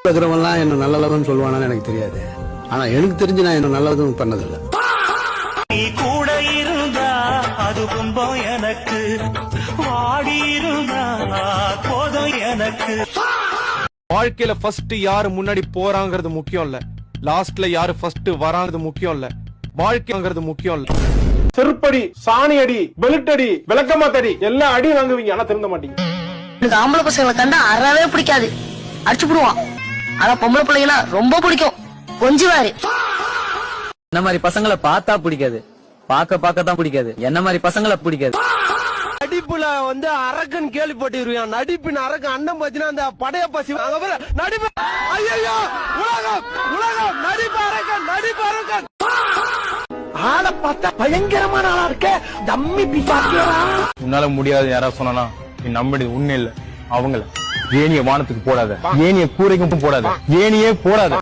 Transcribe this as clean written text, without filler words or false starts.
இருக்கிறவன்லாம் என்ன நல்லதுன்னு சொல்லுவானு எனக்கு தெரியாது. ஆனா எனக்கு தெரிஞ்சு நான் என்ன நல்லதும் பண்ணதில்லை. நீ கூட இருந்தா அது துன்பம் எனக்கு, வாடி இருந்தா போதும் எனக்கு. வாழ்க்கையில ஃபர்ஸ்ட் யாரு முன்னாடி போறாங்கிறது முக்கியம் இல்ல, லாஸ்ட்ல யாரு ஃபர்ஸ்ட் வராங்கிறது முக்கியம் இல்ல, வாழ்க்கைங்கிறது முக்கியம் இல்ல. செருப்படி, சாணி அடி, பெல்ட் அடி, விளக்கமாத்தடி எல்லாம் அடி வாங்குவீங்க, ஆனா திருந்த மாட்டீங்க. எனக்கு ஆம்பளை பசங்களை கண்டா அறவே பிடிக்காது, அடிச்சு போடுவான். ஆனா பொம்பளை பிள்ளைங்கன்னா ரொம்ப பிடிக்கும், கொஞ்சுவாரு. என்ன மாதிரி பசங்களை பார்த்தா பிடிக்காது, பார்க்க தான் பிடிக்காது. என்ன மாதிரி பசங்களை பிடிக்காது. நடிப்புல அரக்கன் கேள்விப்பட்டிருவியான். நடிப்பின் அரக்கன் அண்ணன் பாத்தீங்கன்னா அந்த படைய பசி நடிப்பு. ஐயோ உலகம் உலகம் நடிப்பு அரக்கன், நடிப்பு அரக்கன். ஆளை பார்த்தா பயங்கரமான ஆளா இருக்க, தம்மி பிசாக்கியா. உன்னால முடியாது யாராவது சொன்னா நீ நம்பிடு, உண்மை இல்ல அவங்கள. ஏனிய வானத்துக்கு போடாத, ஏனிய கூரைக்கும் போடாத, ஏனியே போடாத.